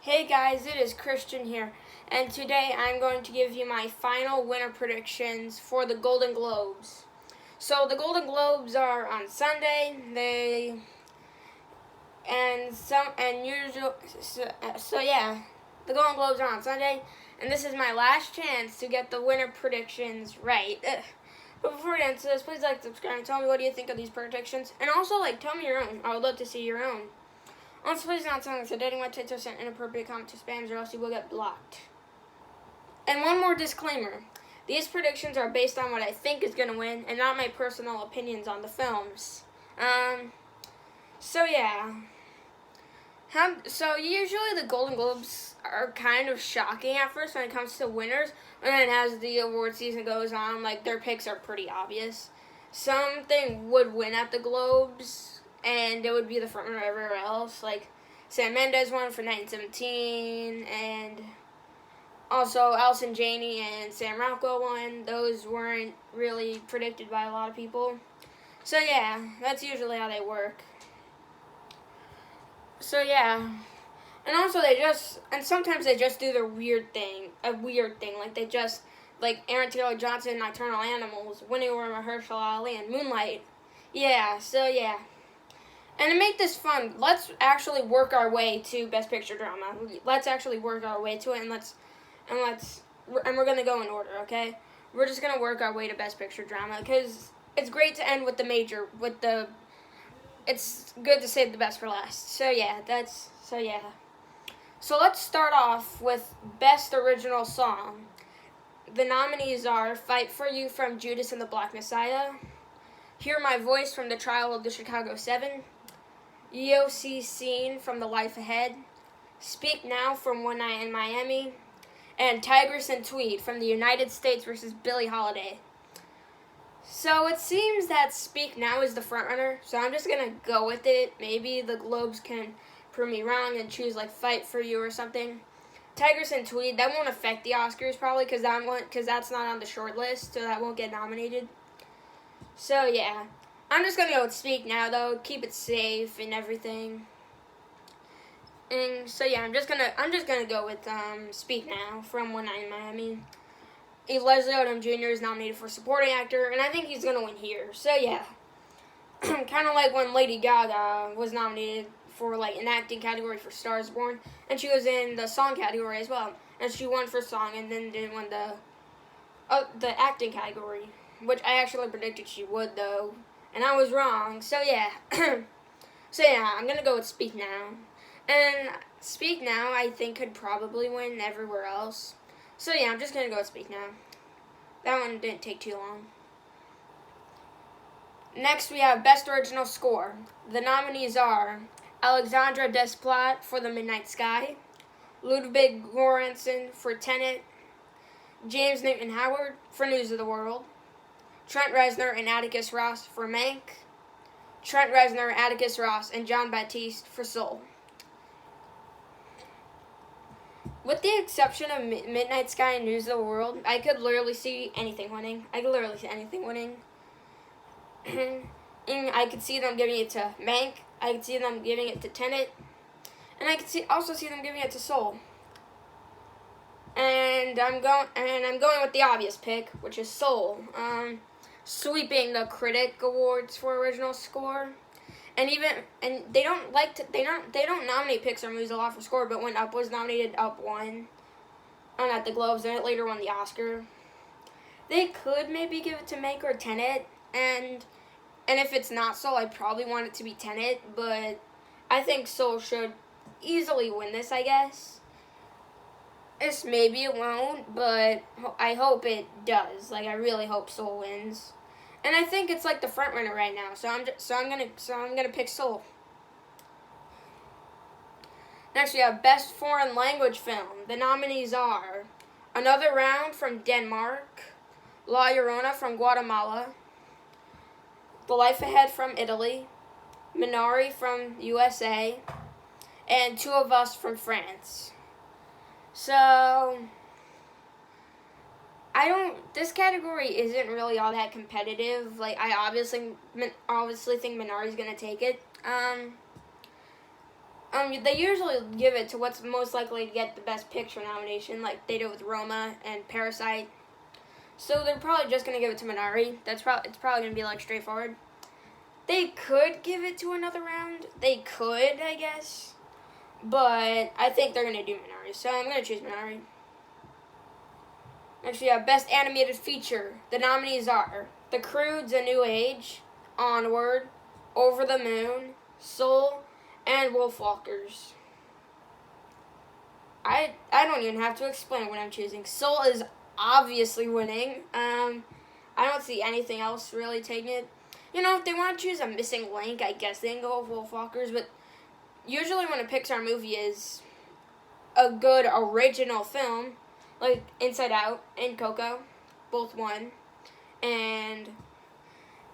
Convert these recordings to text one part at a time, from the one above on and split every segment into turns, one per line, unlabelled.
Hey guys, it is Christian here, and today I'm going to give you my final winner predictions for the Golden Globes. So the Golden Globes are on Sunday. The Golden Globes are on Sunday, and this is my last chance to get the winner predictions right. But before we answer this, please like, subscribe, and tell me what do you think of these predictions, and also tell me your own. I would love to see your own. Also, please not telling us that dating websites or send inappropriate comments to spams or else you will get blocked. And one more disclaimer. These predictions are based on what I think is going to win and not my personal opinions on the films. So usually the Golden Globes are kind of shocking at first when it comes to winners. And then as the award season goes on, their picks are pretty obvious. Something would win at the Globes, and it would be the front runner everywhere else. Like Sam Mendes won for 1917, and also Allison Janney and Sam Rockwell won. Those weren't really predicted by a lot of people. So yeah, that's usually how they work. So yeah. And also sometimes they just do a weird thing. Like Aaron Taylor Johnson, Nocturnal Animals, winning over Mahershala Ali, and Moonlight. Yeah, so yeah. And to make this fun, let's actually work our way to Best Picture Drama. Let's actually work our way to it, and we're gonna go in order, okay? We're just gonna work our way to Best Picture Drama because it's great to end with the major. It's good to save the best for last. So yeah. So let's start off with Best Original Song. The nominees are "Fight for You" from Judas and the Black Messiah, "Hear My Voice" from The Trial of the Chicago 7, EOC Scene from The Life Ahead, Speak Now from One Night in Miami, and Tigress and Tweed from The United States versus Billie Holiday. So it seems that Speak Now is the frontrunner, so I'm just going to go with it. Maybe the Globes can prove me wrong and choose Fight for You or something. Tigress and Tweed, that won't affect the Oscars probably because that's not on the short list, so that won't get nominated. So yeah. I'm just gonna go with Speak Now though, keep it safe and everything. And so yeah, I'm just gonna go with Speak Now from One Night in Miami. Leslie Odom Jr. is nominated for supporting actor, and I think he's gonna win here. So yeah, kind of like when Lady Gaga was nominated for an acting category for Stars Born, and she was in the song category as well, and she won for song, and then didn't win the acting category, which I actually predicted she would though. And I was wrong. So yeah. I'm going to go with Speak Now. And Speak Now, I think, could probably win everywhere else. So yeah, I'm just going to go with Speak Now. That one didn't take too long. Next, we have Best Original Score. The nominees are Alexandre Desplat for The Midnight Sky, Ludwig Göransson for Tenet, James Newton Howard for News of the World, Trent Reznor and Atticus Ross for Mank, Trent Reznor, Atticus Ross, and Jon Batiste for Soul. With the exception of Midnight Sky and News of the World, I could literally see anything winning. And I could see them giving it to Mank. I could see them giving it to Tenet. And I could also see them giving it to Soul. And I'm going with the obvious pick, which is Soul. Sweeping the critic awards for original score, and they don't nominate Pixar movies a lot for score, but when Up was nominated, Up won, at the Globes, and it later won the Oscar. They could maybe give it to Mank or Tenet, and if it's not Soul, I probably want it to be Tenet, but I think Soul should easily win this, I guess. Maybe it won't, but I hope it does. I really hope Soul wins, and I think it's the front runner right now. So I'm gonna pick Soul. Next, we have Best Foreign Language Film. The nominees are Another Round from Denmark, La Llorona from Guatemala, The Life Ahead from Italy, Minari from USA, and Two of Us from France. So, this category isn't really all that competitive. I obviously think Minari's gonna take it. They usually give it to what's most likely to get the Best Picture nomination, like they did with Roma and Parasite. So they're probably just gonna give it to Minari. It's probably gonna be like straightforward. They could give it to another round. They could, I guess, but I think they're gonna do Minari. So I'm gonna choose Minari. Next we have Best Animated Feature. The nominees are The Croods: A New Age, Onward, Over the Moon, Soul, and Wolfwalkers. I don't even have to explain what I'm choosing. Soul is obviously winning. I don't see anything else really taking it. If they want to choose a missing link, I guess they can go with Wolfwalkers, but usually when a Pixar movie is a good original film, like Inside Out and Coco, both won. And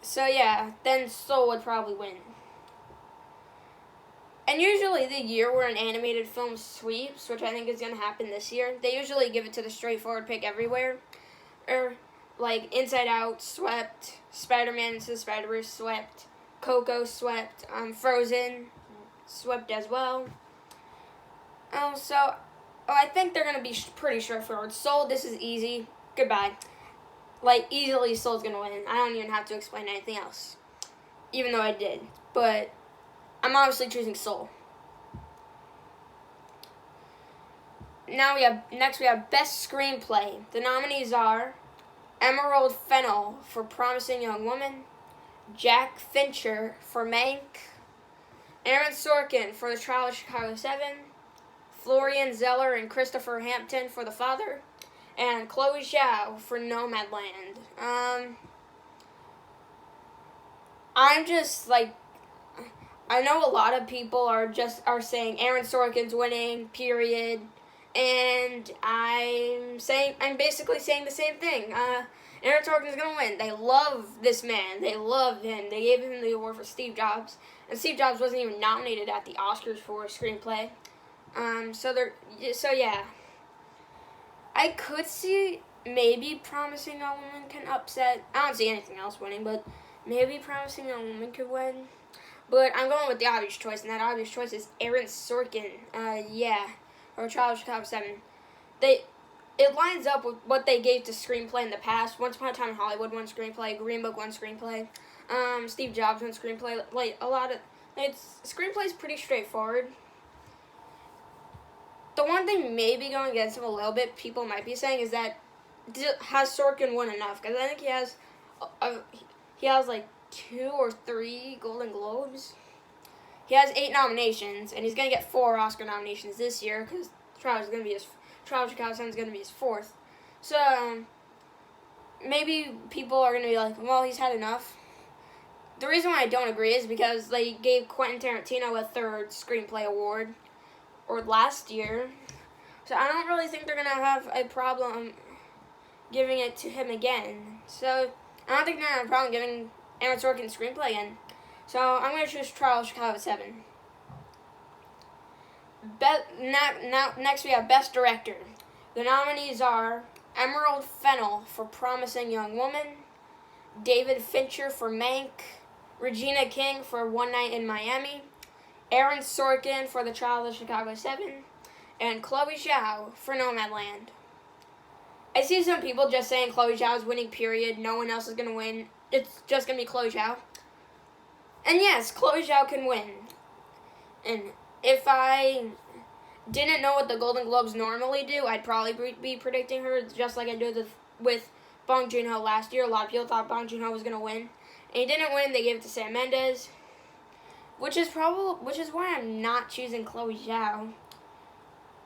so yeah, then Soul would probably win. And usually the year where an animated film sweeps, which I think is going to happen this year, they usually give it to the straightforward pick everywhere. Or like Inside Out swept, Spider-Man Into the Spider-Verse swept, Coco swept, Frozen swept as well. I think they're going to be pretty straightforward. Soul, this is easy. Goodbye. Like, easily Soul's going to win. I don't even have to explain anything else. Even though I did. But I'm obviously choosing Soul. Next we have Best Screenplay. The nominees are Emerald Fennell for Promising Young Woman, Jack Fincher for Mank, Aaron Sorkin for The Trial of Chicago 7, Florian Zeller and Christopher Hampton for The Father, and Chloe Zhao for Nomadland. I'm just like, I know a lot of people are saying Aaron Sorkin's winning, period. And I'm basically saying the same thing. Aaron Sorkin's gonna win. They love this man. They love him. They gave him the award for Steve Jobs, and Steve Jobs wasn't even nominated at the Oscars for a screenplay. So yeah. I could see maybe Promising Young Woman can upset. I don't see anything else winning, but maybe Promising Young Woman could win. But I'm going with the obvious choice, and that obvious choice is Aaron Sorkin. Or Trial of Chicago 7. It lines up with what they gave to screenplay in the past. Once Upon a Time in Hollywood won screenplay. Green Book won screenplay. Steve Jobs won screenplay. Screenplay's pretty straightforward. The one thing maybe going against him a little bit, people might be saying, is that has Sorkin won enough? Because I think he has like 2 or 3 Golden Globes. He has 8 nominations, and he's going to get 4 Oscar nominations this year because Trial of Chicago 7 is going to be his 4th. So, maybe people are going to be like, well, he's had enough. The reason why I don't agree is because they gave Quentin Tarantino a 3rd screenplay award, or last year. So, I don't really think they're going to have a problem giving it to him again. So, I don't think they're going to have a problem giving Aaron Sorkin screenplay again. So, I'm going to choose Trial of Chicago 7. Next, we have Best Director. The nominees are Emerald Fennell for Promising Young Woman, David Fincher for Mank, Regina King for One Night in Miami, Aaron Sorkin for The Trial of Chicago 7, and Chloe Zhao for Nomadland. I see some people just saying Chloe Zhao is winning, period. No one else is going to win. It's just going to be Chloe Zhao. And yes, Chloe Zhao can win. And if I didn't know what the Golden Globes normally do, I'd probably be predicting her just like I did with Bong Joon-ho last year. A lot of people thought Bong Joon-ho was going to win. And he didn't win. They gave it to Sam Mendes, which is why I'm not choosing Chloe Zhao.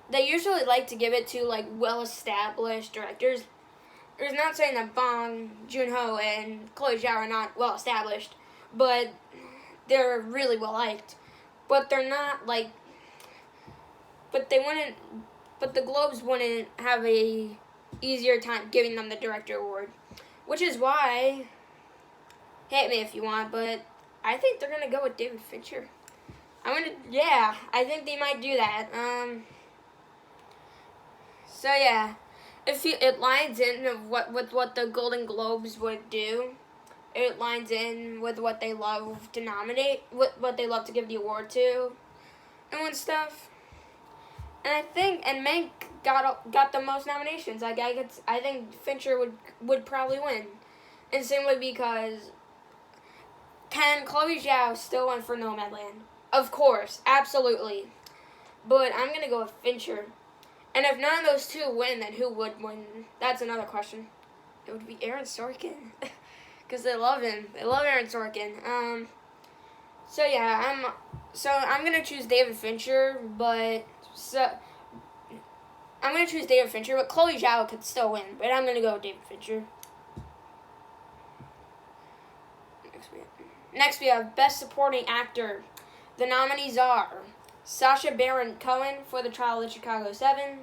They usually like to give it to like well-established directors. There's not saying that Bong Joon-ho and Chloe Zhao are not well-established, but they're really well liked. But they're not like. But the Globes wouldn't have a easier time giving them the director award, which is why. Hate me if you want, but I think they're gonna go with David Fincher. I think they might do that. So yeah, it lines in with what the Golden Globes would do. It lines in with what they love to nominate, what they love to give the award to. and stuff. And Mank got the most nominations. I think Fincher would probably win, and simply because can Chloe Zhao still win for Nomadland? Of course, absolutely. But I'm gonna go with Fincher. And if none of those two win, then who would win? That's another question. It would be Aaron Sorkin, because they love him. They love Aaron Sorkin. So yeah, I'm gonna choose David Fincher, but Chloe Zhao could still win. But I'm gonna go with David Fincher. Next we have Best Supporting Actor. The nominees are Sacha Baron Cohen for The Trial of the Chicago 7,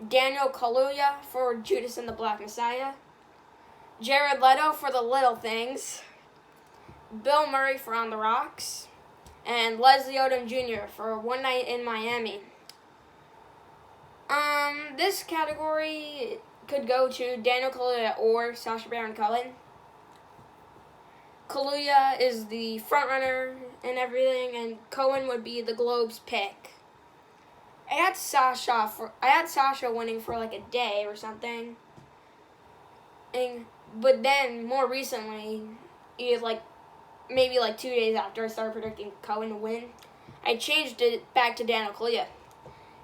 Daniel Kaluuya for Judas and the Black Messiah, Jared Leto for The Little Things, Bill Murray for On the Rocks, and Leslie Odom Jr. for One Night in Miami. This category could go to Daniel Kaluuya or Sacha Baron Cohen. Kaluuya is the frontrunner and everything, and Cohen would be the Globe's pick. I had Sacha winning for like a day or something, but then more recently, maybe 2 days after I started predicting Cohen to win, I changed it back to Daniel Kaluuya.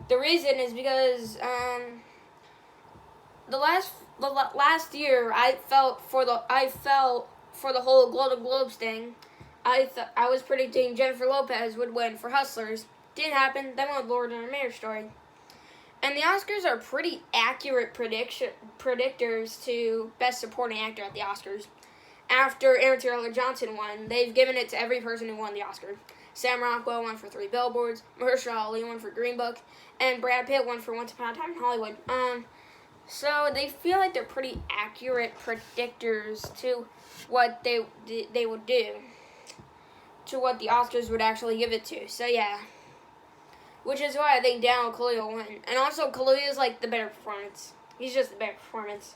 The reason is because the last year I felt for the whole Golden Globes thing, I was predicting Jennifer Lopez would win for Hustlers. Didn't happen. Then went with Lord and Marriage Story. And the Oscars are pretty accurate predictors to Best Supporting Actor at the Oscars. After Aaron Taylor Johnson won, they've given it to every person who won the Oscar. Sam Rockwell won for 3 Billboards, Mahershala Ali won for Green Book, and Brad Pitt won for Once Upon a Time in Hollywood. So they feel like they're pretty accurate predictors to what they would do, to what the Oscars would actually give it to. So yeah, which is why I think Daniel Kaluuya will win. And also Kaluuya is the better performance. He's just the better performance.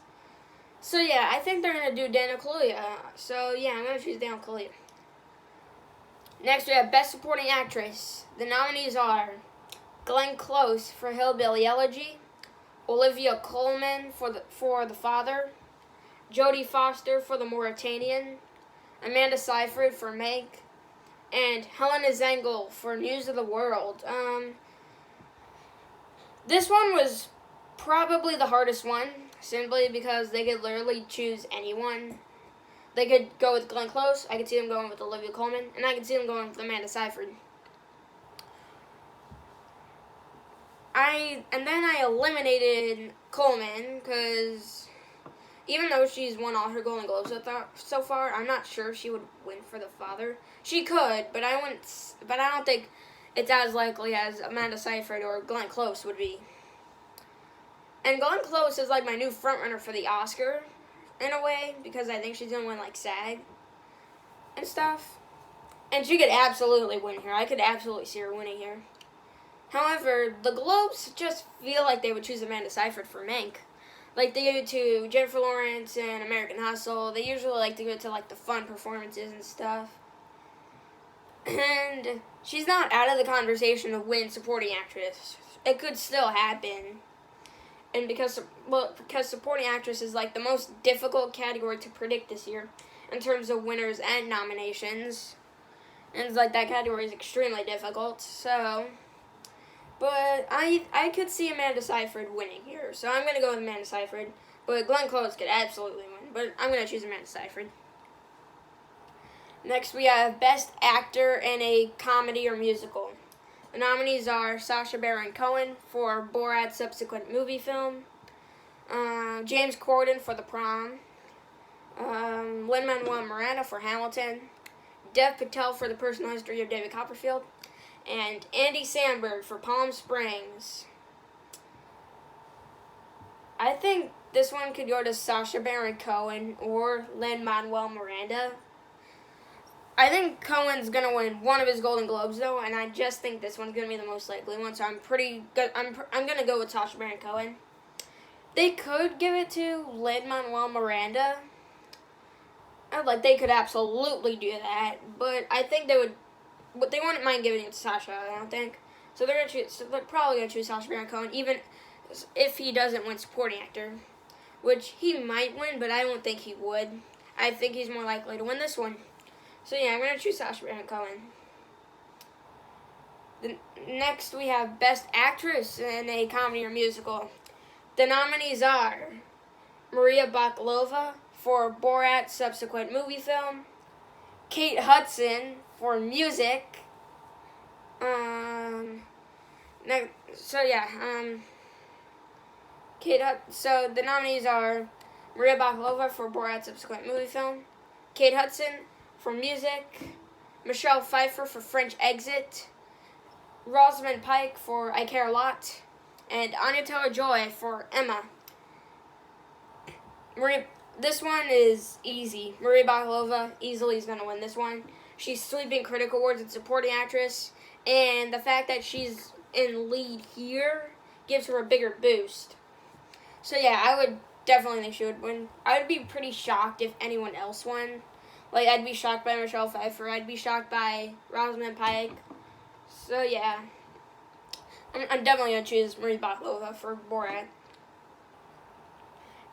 So yeah, I think they're gonna do Daniel Kaluuya. So yeah, I'm gonna choose Daniel Kaluuya. Next we have Best Supporting Actress. The nominees are Glenn Close for Hillbilly Elegy, Olivia Colman for the Father, Jodie Foster for The Mauritanian, Amanda Seyfried for Mank, and Helena Zengel for News of the World. This one was probably the hardest one, simply because they could literally choose anyone. They could go with Glenn Close, I could see them going with Olivia Colman, and I could see them going with Amanda Seyfried. Then I eliminated Coleman because even though she's won all her Golden Globes so far, I'm not sure she would win for The Father. She could, but I don't think it's as likely as Amanda Seyfried or Glenn Close would be. And Glenn Close is my new frontrunner for the Oscar, in a way, because I think she's gonna win SAG and stuff. And she could absolutely win here. I could absolutely see her winning here. However, the Globes just feel like they would choose Amanda Seyfried for Mank. They give it to Jennifer Lawrence and American Hustle. They usually like to give it to the fun performances and stuff. And she's not out of the conversation to win Supporting Actress. It could still happen. And because Supporting Actress is the most difficult category to predict this year in terms of winners and nominations. And it's that category is extremely difficult, so. But I could see Amanda Seyfried winning here, so I'm going to go with Amanda Seyfried. But Glenn Close could absolutely win, but I'm going to choose Amanda Seyfried. Next, we have Best Actor in a Comedy or Musical. The nominees are Sacha Baron Cohen for Borat's subsequent movie film, James Corden for The Prom, Lin-Manuel Miranda for Hamilton, Dev Patel for The Personal History of David Copperfield, and Andy Samberg for Palm Springs. I think this one could go to Sacha Baron Cohen or Lin-Manuel Miranda. I think Cohen's going to win one of his Golden Globes, though, and I just think this one's going to be the most likely one, so I'm pretty good. I'm going to go with Sacha Baron Cohen. They could give it to Lin-Manuel Miranda. They could absolutely do that, but I think they would. But they wouldn't mind giving it to Sacha, I don't think. So they're probably gonna choose Sacha Baron Cohen, even if he doesn't win supporting actor, which he might win, but I don't think he would. I think he's more likely to win this one. So yeah, I'm gonna choose Sacha Baron Cohen. Next, we have Best Actress in a Comedy or Musical. The nominees are Maria Bakalova for Borat's subsequent movie film, Kate Hudson for music. So the nominees are Maria Bakalova for Borat's subsequent movie film, Kate Hudson for music, Michelle Pfeiffer for French Exit, Rosamund Pike for I Care a Lot, and Anya Taylor-Joy for Emma. This one is easy. Maria Bakalova easily is going to win this one. She's sweeping Critic Awards and supporting actress, and the fact that she's in lead here gives her a bigger boost. So yeah, I would definitely think she would win. I would be pretty shocked if anyone else won. Like, I'd be shocked by Michelle Pfeiffer. I'd be shocked by Rosamund Pike. So yeah, I'm definitely going to choose Maria Bakalova for Borat.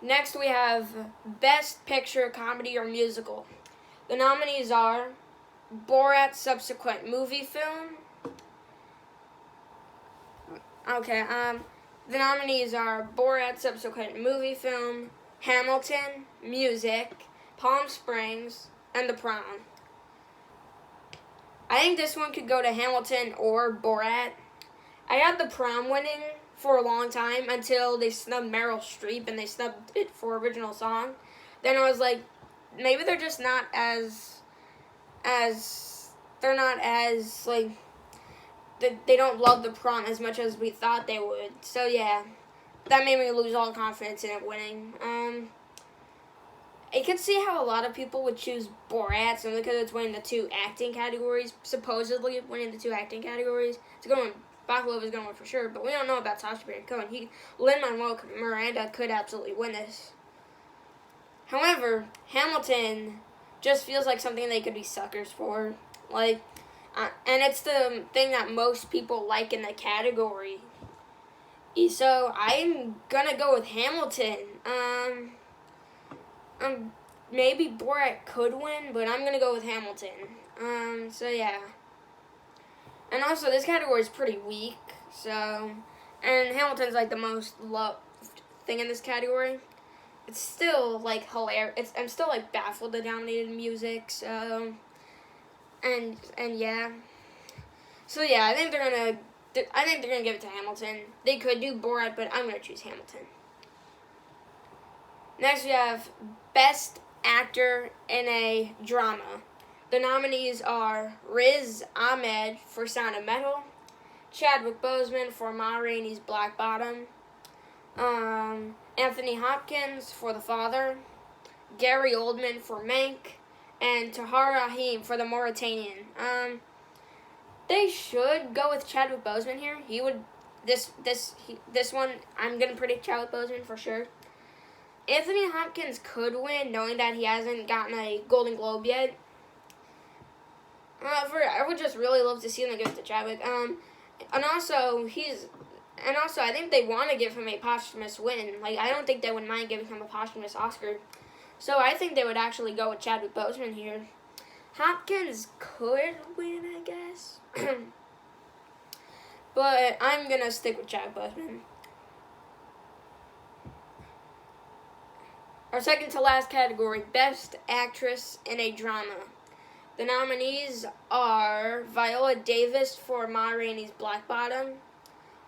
Next, we have Best Picture, Comedy, or Musical. The nominees are Borat's subsequent movie film. The nominees are Borat's subsequent movie film, Hamilton, music, Palm Springs, and The Prom. I think this one could go to Hamilton or Borat. I had The Prom winning for a long time until they snubbed Meryl Streep and they snubbed it for original song. Then I was like, maybe they're just not they don't love The Prom as much as we thought they would. So yeah, that made me lose all confidence in it winning. I could see how a lot of people would choose Borat simply because it's winning the two acting categories, supposedly winning the two acting categories. It's going Bakalova is going to win for sure, but we don't know about Sacha Baron Cohen. Lin-Manuel Miranda could absolutely win this. However, Hamilton just feels like something they could be suckers for. And it's the thing that most people like in the category. So I'm gonna go with Hamilton. Maybe Borat could win, but I'm gonna go with Hamilton. So yeah. And also, this category is pretty weak. And Hamilton's like the most loved thing in this category. It's still like hilarious. I'm still like baffled they dominated music. So, and yeah. So yeah, I think they're gonna give it to Hamilton. They could do Borat, but I'm gonna choose Hamilton. Next, we have Best Actor in a Drama. The nominees are Riz Ahmed for Sound of Metal, Chadwick Boseman for Ma Rainey's Black Bottom, Anthony Hopkins for The Father, Gary Oldman for Mank, and Tahar Rahim for The Mauritanian. They should go with Chadwick Boseman here. He would this one. I'm gonna predict Chadwick Boseman for sure. Anthony Hopkins could win, knowing that he hasn't gotten a Golden Globe yet. I would just really love to see him give it to Chadwick. And also I think they want to give him a posthumous win. Like, I don't think they would mind giving him a posthumous Oscar. So I think they would actually go with Chadwick Boseman here. Hopkins could win, I guess. But I'm gonna stick with Chadwick Boseman. Our second to last category, Best Actress in a Drama. The nominees are Viola Davis for Ma Rainey's Black Bottom,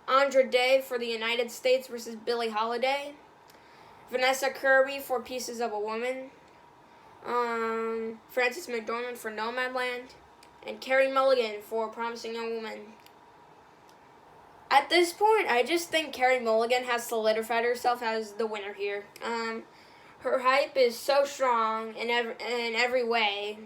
Andra Day for The United States vs. Billie Holiday, Vanessa Kirby for Pieces of a Woman, Frances McDormand for Nomadland, and Carey Mulligan for Promising Young Woman. At this point, I just think Carey Mulligan has solidified herself as the winner here. Her hype is so strong in every way.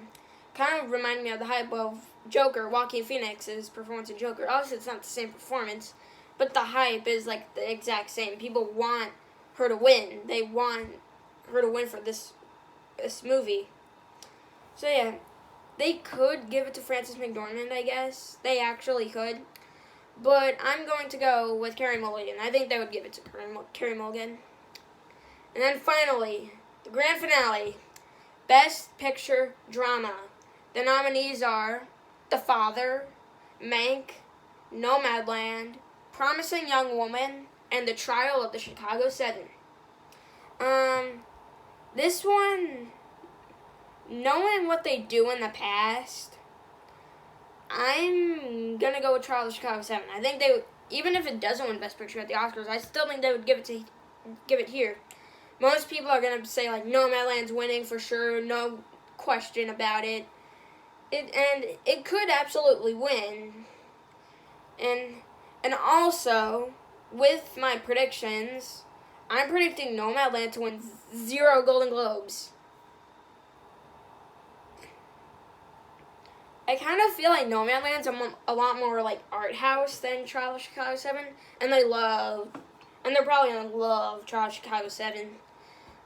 Kind of reminded me of the hype of Joker, Joaquin Phoenix's performance in Joker. Obviously, it's not the same performance, but the hype is like the exact same. People want her to win. They want her to win for this movie. So yeah, they could give it to Frances McDormand, I guess. They actually could. but I'm going to go with Carey Mulligan. I think they would give it to Carey Mulligan. And then finally, the grand finale, Best Picture Drama. The nominees are The Father, Mank, Nomadland, Promising Young Woman, and The Trial of the Chicago 7. This one, knowing what they do in the past, I'm gonna go with Trial of the Chicago 7. I think they would, even if it doesn't win Best Picture at the Oscars, I still think they would give it here. Most people are gonna say like Nomadland's winning for sure, no question about it. It could absolutely win. And also with my predictions, I'm predicting Nomadland to win 0 Golden Globes. I kind of feel like Nomadland's a lot more like art house than Trial of Chicago 7, and they're probably gonna love Trial of Chicago 7.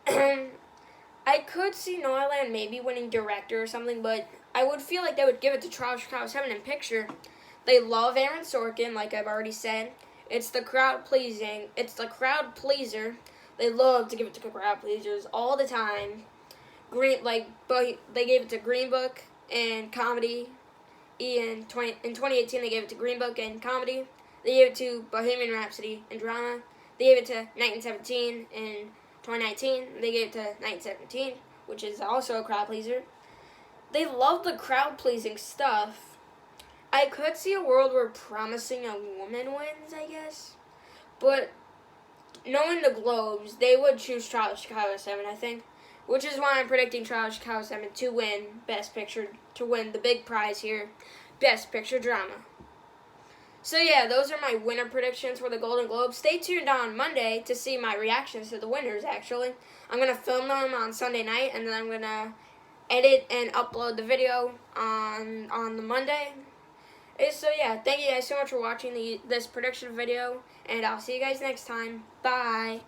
I could see Nomadland maybe winning director or something, but I would feel like they would give it to Trial of Chicago 7 in picture. They love Aaron Sorkin, like I've already said. It's the crowd pleaser. They love to give it to crowd pleasers all the time. They gave it to Green Book and comedy. In 2018, they gave it to Green Book and comedy. They gave it to Bohemian Rhapsody and drama. They gave it to 1917 in 2019. They gave it to 1917, which is also a crowd pleaser. They love the crowd pleasing stuff. I could see a world where Promising Young Woman wins, I guess. But knowing the Globes, they would choose Trial of Chicago 7, I think. Which is why I'm predicting Trial of Chicago 7 to win Best Picture, to win the big prize here, Best Picture Drama. So yeah, those are my winner predictions for the Golden Globes. Stay tuned on Monday to see my reactions to the winners, actually. I'm going to film them on Sunday night, and then I'm going to edit and upload the video on the Monday. So yeah, thank you guys so much for watching this prediction video, and I'll see you guys next time. Bye.